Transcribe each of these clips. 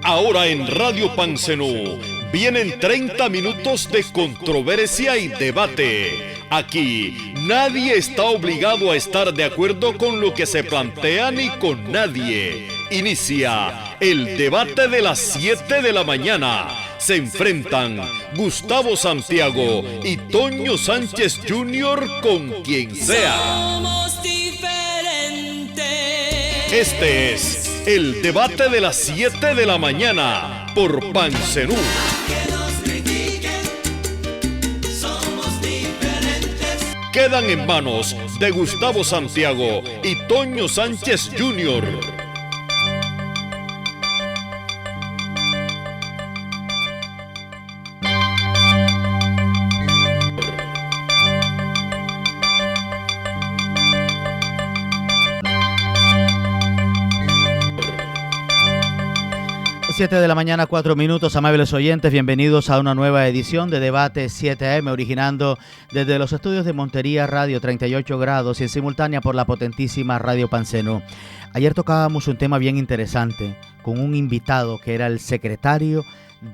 Ahora en Radio Pancenú vienen 30 minutos de controversia y debate. Aquí nadie está obligado a estar de acuerdo con lo que se plantea ni con nadie. Inicia el debate de las 7 de la mañana. Se enfrentan Gustavo Santiago y Toño Sánchez Jr. con quien sea. Somos diferentes. Este es el debate de las 7 de la mañana por Pancenú. Que nos critiquen, somos diferentes. Quedan en manos de Gustavo Santiago y Toño Sánchez Jr. 7 de la mañana, 4 minutos, amables oyentes, bienvenidos a una nueva edición de Debate 7am, originando desde los estudios de Montería Radio 38 grados y en simultánea por la potentísima Radio Pancenú. Ayer tocábamos un tema bien interesante con un invitado que era el secretario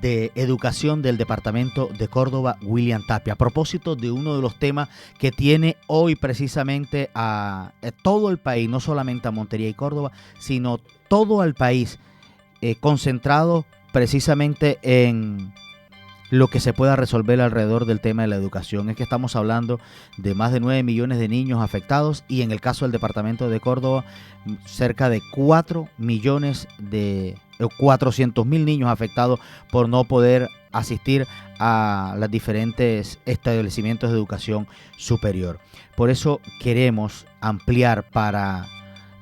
de Educación del Departamento de Córdoba, William Tapia, a propósito de uno de los temas que tiene hoy precisamente a todo el país, no solamente a Montería y Córdoba, sino todo el país, concentrado precisamente en lo que se pueda resolver alrededor del tema de la educación. Es que estamos hablando de más de 9 millones de niños afectados y en el caso del departamento de Córdoba, cerca de 400.000 niños afectados por no poder asistir a los diferentes establecimientos de educación superior. Por eso queremos ampliar para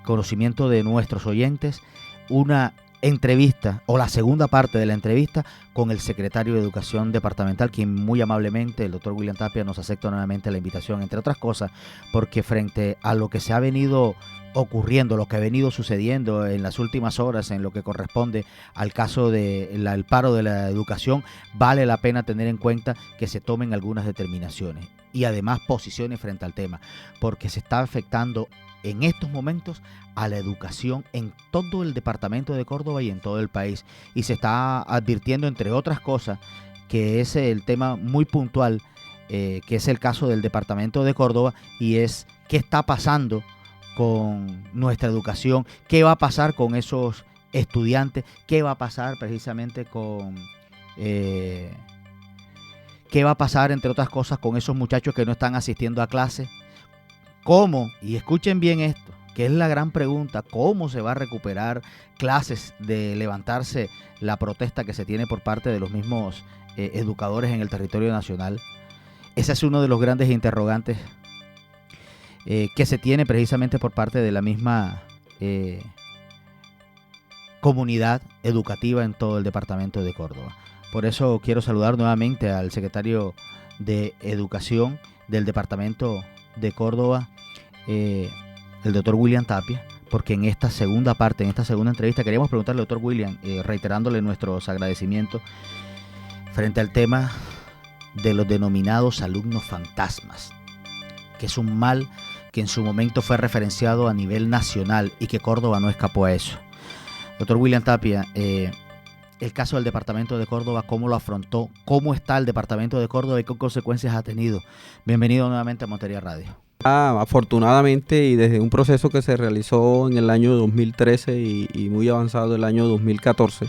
conocimiento de nuestros oyentes una entrevista o la segunda parte de la entrevista con el secretario de Educación Departamental, quien muy amablemente, el doctor William Tapia, nos acepta nuevamente la invitación, entre otras cosas, porque frente a lo que se ha venido ocurriendo, lo que ha venido sucediendo en las últimas horas en lo que corresponde al caso del paro de la educación, vale la pena tener en cuenta que se tomen algunas determinaciones y además posiciones frente al tema, porque se está afectando en estos momentos a la educación en todo el departamento de Córdoba y en todo el país, y se está advirtiendo, entre otras cosas, que es el tema muy puntual, que es el caso del departamento de Córdoba, y es qué está pasando con nuestra educación, qué va a pasar con esos estudiantes, qué va a pasar precisamente con qué va a pasar, entre otras cosas, con esos muchachos que no están asistiendo a clase. ¿Cómo? Y escuchen bien esto, que es la gran pregunta: ¿cómo se va a recuperar clases de levantarse la protesta que se tiene por parte de los mismos educadores en el territorio nacional? Ese es uno de los grandes interrogantes que se tiene precisamente por parte de la misma comunidad educativa en todo el departamento de Córdoba. Por eso quiero saludar nuevamente al secretario de Educación del departamento de Córdoba, el doctor William Tapia, porque en esta segunda parte, en esta segunda entrevista, queríamos preguntarle al doctor William, reiterándole nuestros agradecimientos frente al tema de los denominados alumnos fantasmas, que es un mal que en su momento fue referenciado a nivel nacional y que Córdoba no escapó a eso. Doctor William Tapia, el caso del departamento de Córdoba, ¿cómo lo afrontó? ¿Cómo está el departamento de Córdoba y qué consecuencias ha tenido? Bienvenido nuevamente a Montería Radio. Afortunadamente, y desde un proceso que se realizó en el año 2013 y muy avanzado el año 2014,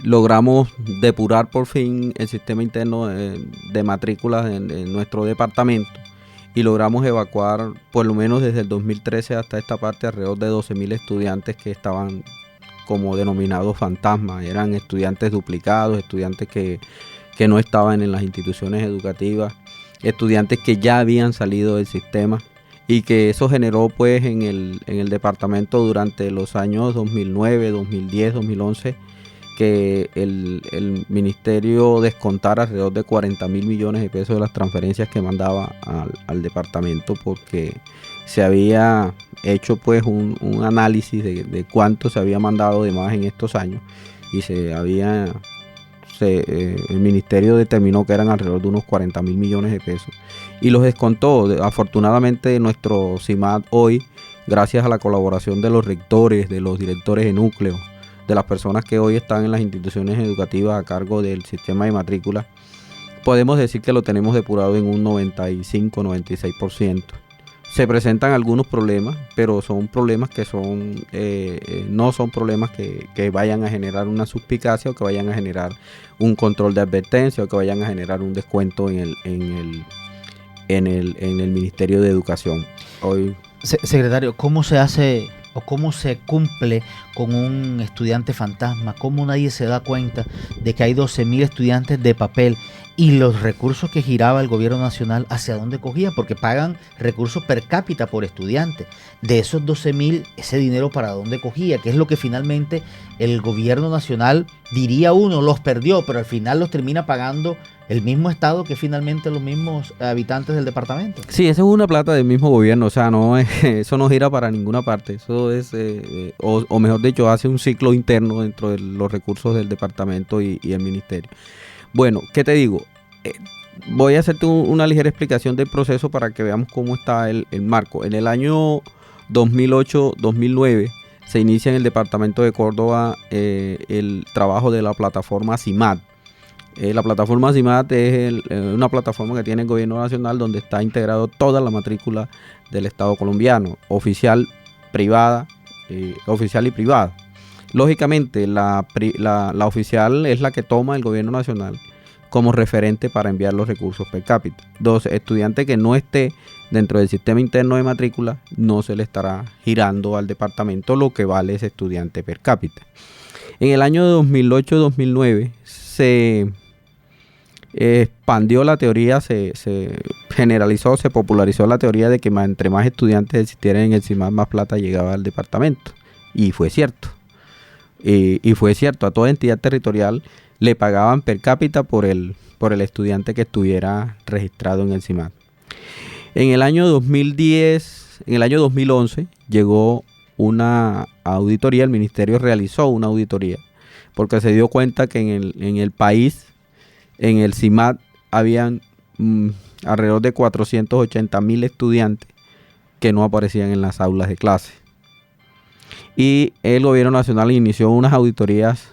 logramos depurar por fin el sistema interno de matrículas en nuestro departamento y logramos evacuar, por lo menos desde el 2013 hasta esta parte, alrededor de 12.000 estudiantes que estaban como denominados fantasmas. Eran estudiantes duplicados, estudiantes que no estaban en las instituciones educativas, estudiantes que ya habían salido del sistema, y que eso generó pues en el departamento durante los años 2009, 2010, 2011, que el ministerio descontara alrededor de 40.000 millones de pesos de las transferencias que mandaba al departamento, porque se había hecho pues un análisis de cuánto se había mandado de más en estos años, y el ministerio determinó que eran alrededor de unos 40.000 millones de pesos y los descontó. Afortunadamente nuestro CIMAD hoy, gracias a la colaboración de los rectores, de los directores de núcleo, de las personas que hoy están en las instituciones educativas a cargo del sistema de matrícula, podemos decir que lo tenemos depurado en un 95-96%. Se presentan algunos problemas, pero son problemas que no son problemas que vayan a generar una suspicacia o que vayan a generar un control de advertencia o que vayan a generar un descuento en el Ministerio de Educación. Hoy, Secretario, ¿cómo se hace o cómo se cumple con un estudiante fantasma? ¿Cómo nadie se da cuenta de que hay 12.000 estudiantes de papel y los recursos que giraba el gobierno nacional hacia dónde cogía? Porque pagan recursos per cápita por estudiante. De esos 12.000, ese dinero para dónde cogía, que es lo que finalmente el gobierno nacional, diría uno, los perdió, pero al final los termina pagando el mismo estado que finalmente los mismos habitantes del departamento. sí, esa es una plata del mismo gobierno, o sea, eso no gira para ninguna parte. Eso es, o mejor dicho, hace un ciclo interno dentro de los recursos del departamento y el ministerio. Bueno, ¿qué te digo? Voy a hacerte una ligera explicación del proceso para que veamos cómo está el marco. En el año 2008-2009 se inicia en el departamento de Córdoba el trabajo de la plataforma CIMAT. La plataforma CIMAT es una plataforma que tiene el gobierno nacional donde está integrado toda la matrícula del Estado colombiano, oficial, privada, oficial y privada. Lógicamente, la oficial es la que toma el gobierno nacional como referente para enviar los recursos per cápita. Dos estudiantes que no esté dentro del sistema interno de matrícula, no se le estará girando al departamento lo que vale ese estudiante per cápita. En el año 2008-2009 se expandió la teoría, se generalizó, se popularizó la teoría de que entre más estudiantes existieran en el CIMAT, más plata llegaba al departamento. Y fue cierto. Y fue cierto, a toda entidad territorial le pagaban per cápita por el estudiante que estuviera registrado en el CIMAT. En el año 2011 llegó una auditoría, el ministerio realizó una auditoría, porque se dio cuenta que en el país, en el CIMAT, habían alrededor de 480.000 estudiantes que no aparecían en las aulas de clase. Y el gobierno nacional inició unas auditorías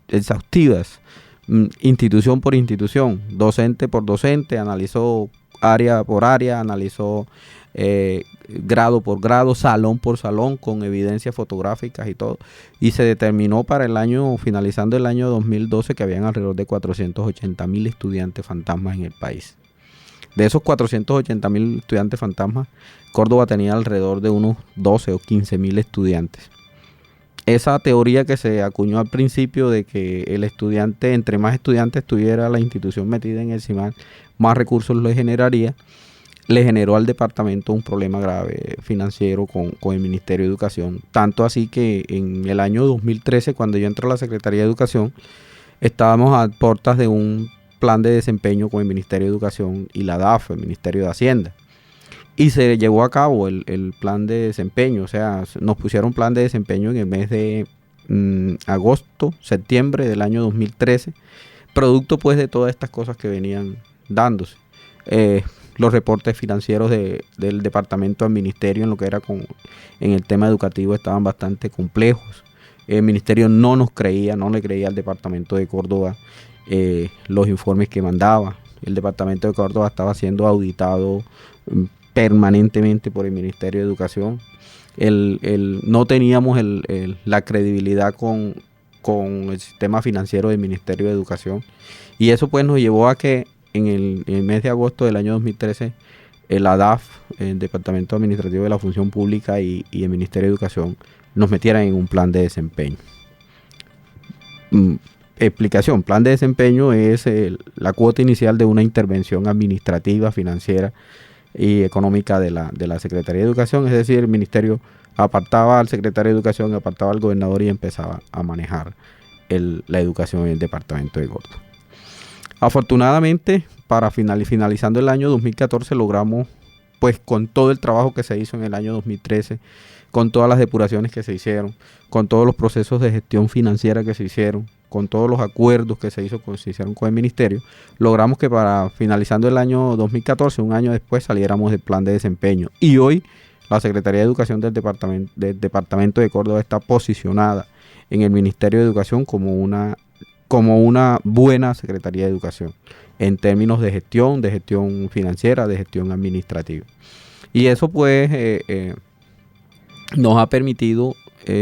exhaustivas, institución por institución, docente por docente, analizó área por área, analizó grado por grado, salón por salón, con evidencias fotográficas y todo. Y se determinó para el año, finalizando el año 2012, que habían alrededor de 480.000 estudiantes fantasmas en el país. De esos 480.000 estudiantes fantasmas, Córdoba tenía alrededor de unos 12 o 15.000 estudiantes. Esa teoría que se acuñó al principio de que el estudiante, entre más estudiantes tuviera la institución metida en el CIMAT, más recursos le generaría, le generó al departamento un problema grave financiero con el Ministerio de Educación. Tanto así que en el año 2013, cuando yo entré a la Secretaría de Educación, estábamos a puertas de un plan de desempeño con el Ministerio de Educación y la DAF, el Ministerio de Hacienda. Y se llevó a cabo el plan de desempeño, o sea, nos pusieron plan de desempeño en el mes de agosto, septiembre del año 2013, producto pues de todas estas cosas que venían dándose. Los reportes financieros del departamento al ministerio en lo que era en el tema educativo estaban bastante complejos. El ministerio no le creía al departamento de Córdoba los informes que mandaba. El departamento de Córdoba estaba siendo auditado permanentemente por el Ministerio de Educación. No teníamos la credibilidad con el sistema financiero del Ministerio de Educación, y eso pues nos llevó a que en el mes de agosto del año 2013 la DAF, el Departamento Administrativo de la Función Pública y el Ministerio de Educación nos metieran en un plan de desempeño. Explicación: plan de desempeño es la cuota inicial de una intervención administrativa, financiera y económica de la Secretaría de Educación. Es decir, el ministerio apartaba al secretario de Educación, apartaba al gobernador y empezaba a manejar la educación en el departamento de Córdoba. Afortunadamente, para finalizando el año 2014, logramos, pues con todo el trabajo que se hizo en el año 2013, con todas las depuraciones que se hicieron, con todos los procesos de gestión financiera que se hicieron, con todos los acuerdos que se hicieron con el ministerio, logramos que para finalizando el año 2014, un año después, saliéramos del plan de desempeño. Y hoy la Secretaría de Educación del departamento de Córdoba está posicionada en el Ministerio de Educación como una buena Secretaría de Educación en términos de gestión financiera, de gestión administrativa. Y eso pues nos ha permitido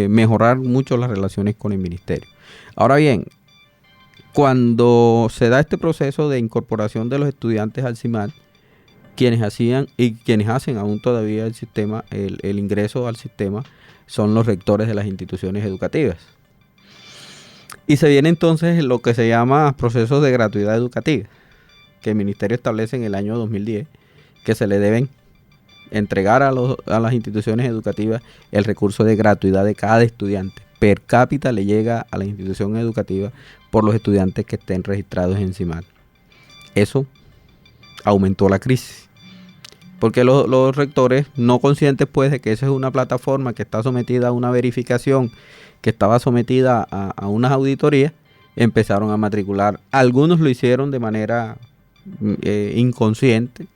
mejorar mucho las relaciones con el ministerio. Ahora bien, cuando se da este proceso de incorporación de los estudiantes al CIMAD, quienes hacían y quienes hacen aún todavía el sistema, el ingreso al sistema, son los rectores de las instituciones educativas. Y se viene entonces lo que se llama procesos de gratuidad educativa, que el ministerio establece en el año 2010, que se le deben entregar a las instituciones educativas el recurso de gratuidad de cada estudiante. Per cápita le llega a la institución educativa por los estudiantes que estén registrados en CIMAD. Eso aumentó la crisis, porque los rectores, no conscientes pues de que esa es una plataforma que está sometida a una verificación, que estaba sometida a unas auditorías, empezaron a matricular. Algunos lo hicieron de manera inconsciente,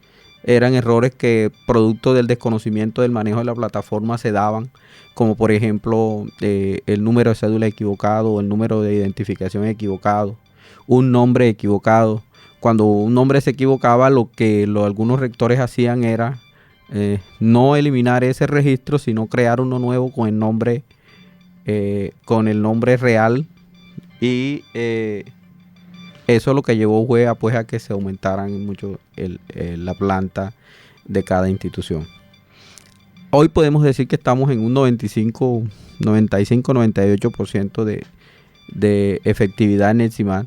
eran errores que producto del desconocimiento del manejo de la plataforma se daban, como por ejemplo el número de cédula equivocado o el número de identificación equivocado, un nombre equivocado. Cuando un nombre se equivocaba, lo que algunos rectores hacían era no eliminar ese registro, sino crear uno nuevo con el nombre real, y eso lo que llevó fue a que se aumentaran mucho la planta de cada institución. Hoy podemos decir que estamos en un 98% de efectividad en el CIMAD,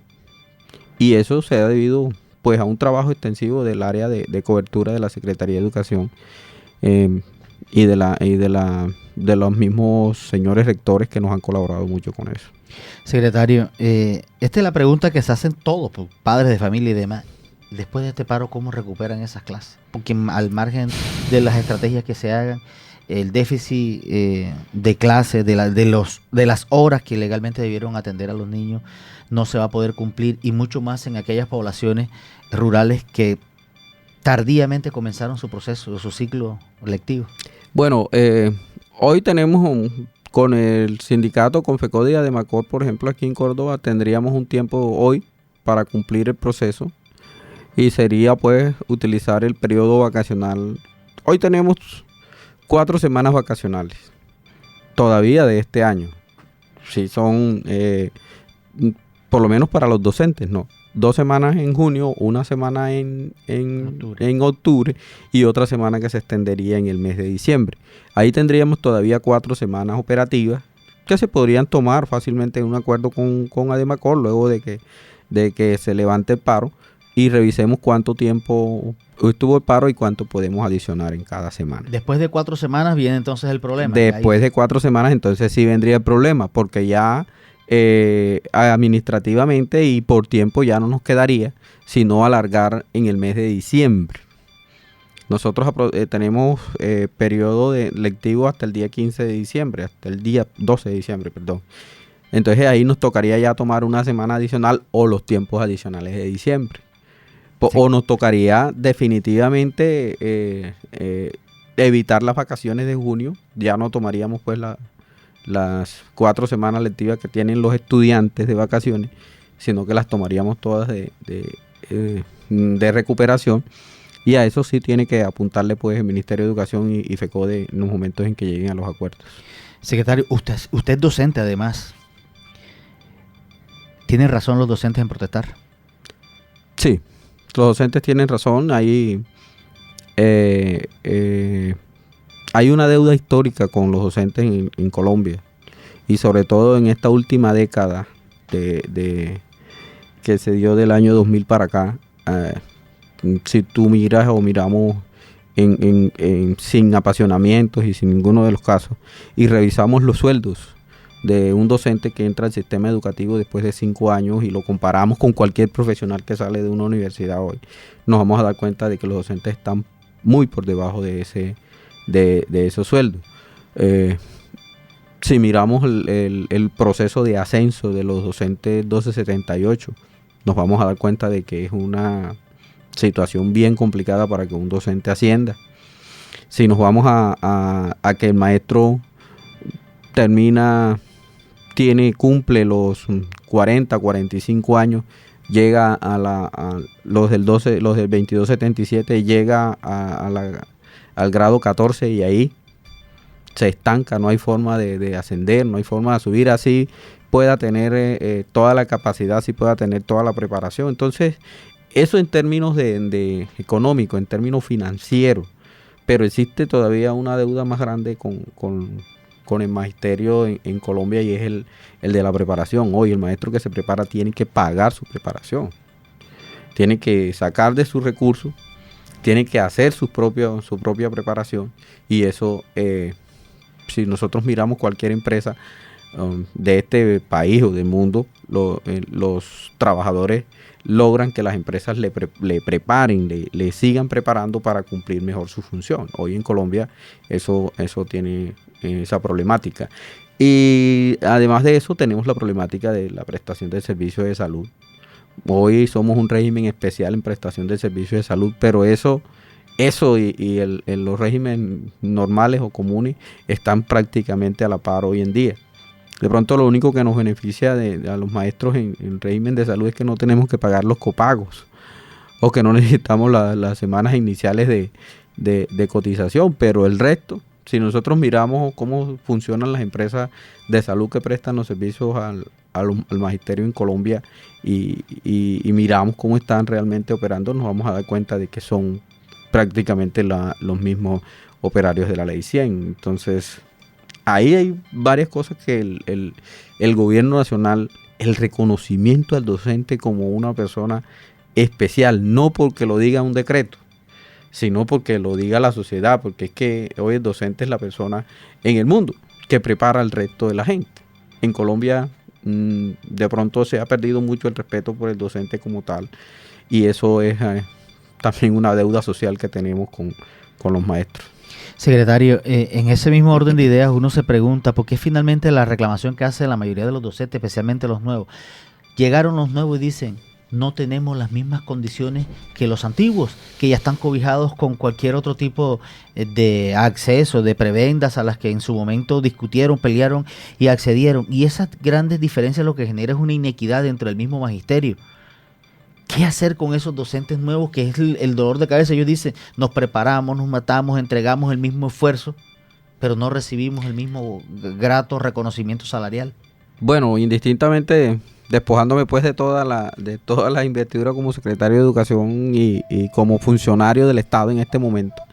y eso se ha debido pues a un trabajo extensivo del área de cobertura de la Secretaría de Educación y de los mismos señores rectores que nos han colaborado mucho con eso. Secretario, esta es la pregunta que se hacen todos, padres de familia y demás. Después de este paro, ¿cómo recuperan esas clases? Porque al margen de las estrategias que se hagan, el déficit de clases, de las horas que legalmente debieron atender a los niños, no se va a poder cumplir, y mucho más en aquellas poblaciones rurales que tardíamente comenzaron su proceso, su ciclo lectivo. Bueno, hoy tenemos con el sindicato, con FECODE y ADEMACOR, por ejemplo, aquí en Córdoba, tendríamos un tiempo hoy para cumplir el proceso, y sería pues utilizar el periodo vacacional. Hoy tenemos 4 semanas vacacionales todavía de este año. Sí, son por lo menos para los docentes, ¿no? 2 semanas en junio, 1 semana en octubre y otra semana que se extendería en el mes de diciembre. Ahí tendríamos todavía 4 semanas operativas que se podrían tomar fácilmente en un acuerdo con ADEMACOR luego de que se levante el paro, y revisemos cuánto tiempo estuvo el paro y cuánto podemos adicionar en cada semana. Después de 4 semanas viene entonces el problema. Después de 4 semanas entonces sí vendría el problema, porque ya administrativamente y por tiempo ya no nos quedaría sino alargar en el mes de diciembre. Nosotros tenemos periodo lectivo hasta el día 15 de diciembre, hasta el día 12 de diciembre, perdón. Entonces ahí nos tocaría ya tomar una semana adicional o los tiempos adicionales de diciembre. Sí. O nos tocaría definitivamente evitar las vacaciones de junio. Ya no tomaríamos pues las 4 semanas lectivas que tienen los estudiantes de vacaciones, sino que las tomaríamos todas de recuperación. Y a eso sí tiene que apuntarle pues el Ministerio de Educación y FECODE en los momentos en que lleguen a los acuerdos. Secretario, usted es docente además. ¿Tienen razón los docentes en protestar? Sí, los docentes tienen razón. Hay una deuda histórica con los docentes en Colombia, y sobre todo en esta última década que se dio del año 2000 para acá. Si tú miras o miramos sin apasionamientos y sin ninguno de los casos, y revisamos los sueldos de un docente que entra al sistema educativo después de 5 años y lo comparamos con cualquier profesional que sale de una universidad hoy, nos vamos a dar cuenta de que los docentes están muy por debajo de esos sueldos. Si miramos el proceso de ascenso de los docentes 1278, nos vamos a dar cuenta de que es una situación bien complicada para que un docente ascienda. Si nos vamos a que el maestro termina cumple los 40, 45 años, llega a los del 2277, llega al grado 14 y ahí se estanca, no hay forma de ascender, no hay forma de subir, así pueda tener toda la capacidad, así pueda tener toda la preparación. Entonces, eso en términos de económico, en términos financieros, pero existe todavía una deuda más grande con el magisterio en Colombia, y es el de la preparación. Hoy el maestro que se prepara tiene que pagar su preparación, tiene que sacar de sus recursos, tiene que hacer su propia preparación, y eso, si nosotros miramos cualquier empresa de este país o del mundo, los trabajadores logran que las empresas le preparen, le sigan preparando para cumplir mejor su función. Hoy en Colombia eso tiene esa problemática. Y además de eso tenemos la problemática de la prestación del servicio de salud. Hoy somos un régimen especial en prestación del servicio de salud, pero eso y los regímenes normales o comunes están prácticamente a la par hoy en día. De pronto lo único que nos beneficia a los maestros en régimen de salud es que no tenemos que pagar los copagos, o que no necesitamos las semanas iniciales de cotización, pero el resto, si nosotros miramos cómo funcionan las empresas de salud que prestan los servicios al magisterio en Colombia y miramos cómo están realmente operando, nos vamos a dar cuenta de que son prácticamente los mismos operarios de la Ley 100. Entonces, ahí hay varias cosas que el gobierno nacional, el reconocimiento al docente como una persona especial, no porque lo diga un decreto, sino porque lo diga la sociedad, porque es que hoy el docente es la persona en el mundo que prepara al resto de la gente. En Colombia de pronto se ha perdido mucho el respeto por el docente como tal, y eso es también una deuda social que tenemos con los maestros. Secretario, en ese mismo orden de ideas uno se pregunta por qué finalmente la reclamación que hace la mayoría de los docentes, especialmente los nuevos, llegaron los nuevos y dicen: no tenemos las mismas condiciones que los antiguos, que ya están cobijados con cualquier otro tipo de acceso, de prebendas a las que en su momento discutieron, pelearon y accedieron. Y esas grandes diferencias lo que genera es una inequidad dentro del mismo magisterio. ¿Qué hacer con esos docentes nuevos, que es el dolor de cabeza? Ellos dicen: nos preparamos, nos matamos, entregamos el mismo esfuerzo, pero no recibimos el mismo grato reconocimiento salarial. Bueno, indistintamente, despojándome pues de toda la investidura como secretario de Educación y como funcionario del Estado en este momento,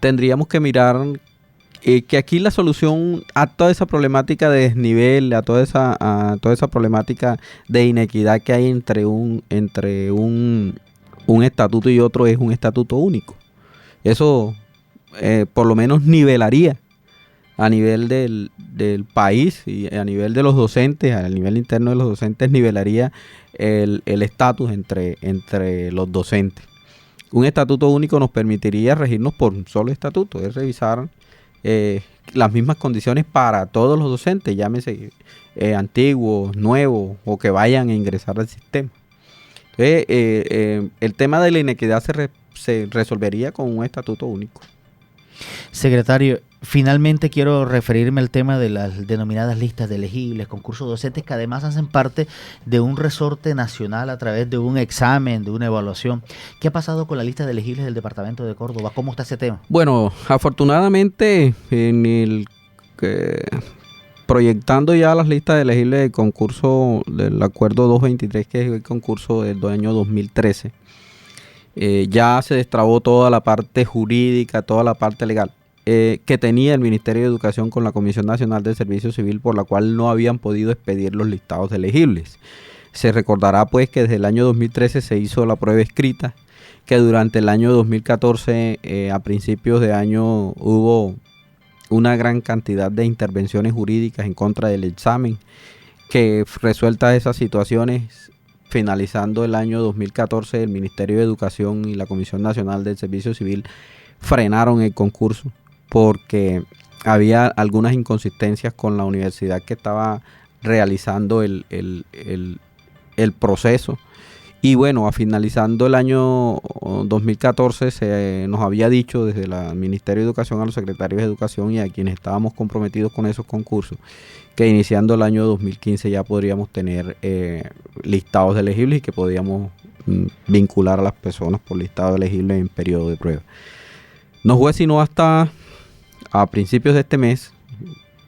tendríamos que mirar que aquí la solución a toda esa problemática de desnivel, a toda esa problemática de inequidad que hay entre un estatuto y otro, es un estatuto único. Eso por lo menos nivelaría a nivel del país y a nivel de los docentes, a nivel interno de los docentes, nivelaría el estatus entre los docentes. Un estatuto único nos permitiría regirnos por un solo estatuto, es revisar las mismas condiciones para todos los docentes, llámese antiguos, nuevos o que vayan a ingresar al sistema. Entonces, el tema de la inequidad se resolvería con un estatuto único. Secretario, finalmente quiero referirme al tema de las denominadas listas de elegibles, concursos docentes, que además hacen parte de un resorte nacional a través de un examen, de una evaluación. ¿Qué ha pasado con la lista de elegibles del departamento de Córdoba? ¿Cómo está ese tema? Bueno, afortunadamente, proyectando ya las listas de elegibles del concurso del acuerdo 223, que es el concurso del año 2013, ya se destrabó toda la parte jurídica, toda la parte legal que tenía el Ministerio de Educación con la Comisión Nacional del Servicio Civil, por la cual no habían podido expedir los listados de elegibles. Se recordará pues que desde el año 2013 se hizo la prueba escrita, que durante el año 2014, a principios de año, hubo una gran cantidad de intervenciones jurídicas en contra del examen, que resueltas esas situaciones, finalizando el año 2014, el Ministerio de Educación y la Comisión Nacional del Servicio Civil frenaron el concurso porque había algunas inconsistencias con la universidad que estaba realizando el proceso, Y bueno, finalizando el año 2014 se nos había dicho desde el Ministerio de Educación a los secretarios de Educación y a quienes estábamos comprometidos con esos concursos, que iniciando el año 2015 ya podríamos tener listados de elegibles y que podíamos vincular a las personas por listado elegible en periodo de prueba. No fue sino hasta a principios de este mes,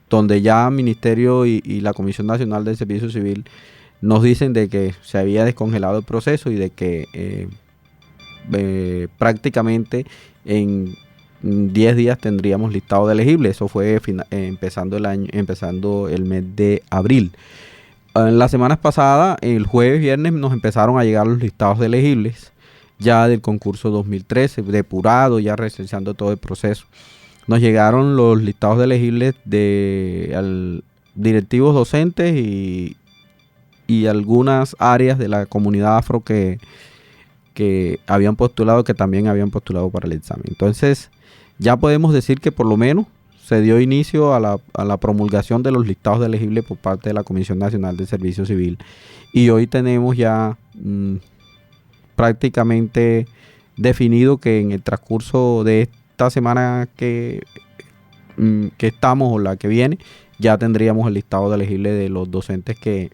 donde ya el Ministerio y la Comisión Nacional del Servicio Civil nos dicen de que se había descongelado el proceso y de que prácticamente en 10 días tendríamos listado de elegibles. Eso fue empezando el mes de abril. En las semanas pasadas, el jueves, viernes, nos empezaron a llegar los listados de elegibles ya del concurso 2013, depurado, ya realizando todo el proceso. Nos llegaron los listados de elegibles de directivos docentes y algunas áreas de la comunidad afro que habían postulado, que también habían postulado para el examen. Entonces, ya podemos decir que por lo menos se dio inicio a la promulgación de los listados de elegibles por parte de la Comisión Nacional de Servicio Civil. Y hoy tenemos ya prácticamente definido que en el transcurso de esta semana que estamos o la que viene, ya tendríamos el listado de elegibles de los docentes que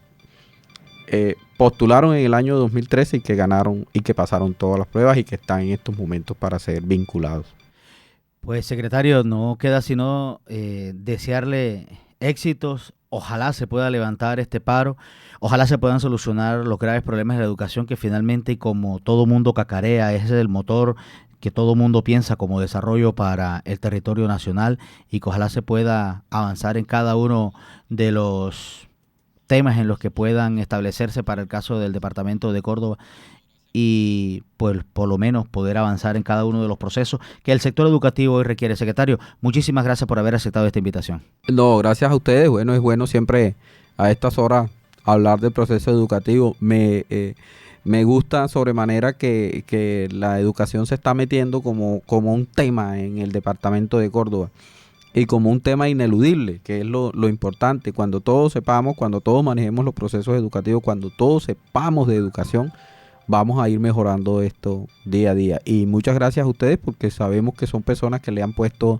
postularon en el año 2013 y que ganaron y que pasaron todas las pruebas y que están en estos momentos para ser vinculados. Pues, secretario, no queda sino desearle éxitos. Ojalá se pueda levantar este paro, ojalá se puedan solucionar los graves problemas de la educación que finalmente, y como todo mundo cacarea, es el motor que todo mundo piensa como desarrollo para el territorio nacional, y que ojalá se pueda avanzar en cada uno de los temas en los que puedan establecerse para el caso del departamento de Córdoba, y pues por lo menos poder avanzar en cada uno de los procesos que el sector educativo hoy requiere. Secretario, muchísimas gracias por haber aceptado esta invitación. No, gracias a ustedes. Bueno, es bueno siempre a estas horas hablar del proceso educativo. Me gusta sobremanera que la educación se está metiendo como un tema en el departamento de Córdoba y como un tema ineludible, que es lo importante. Cuando todos sepamos, cuando todos manejemos los procesos educativos, cuando todos sepamos de educación, vamos a ir mejorando esto día a día. Y muchas gracias a ustedes porque sabemos que son personas que le han puesto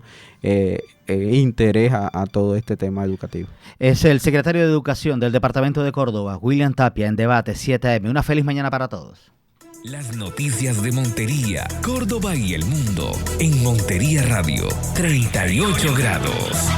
interés a todo este tema educativo. Es el secretario de Educación del departamento de Córdoba, William Tapia, en Debate 7am. Una feliz mañana para todos. Las noticias de Montería, Córdoba y el mundo en Montería Radio, 38 grados.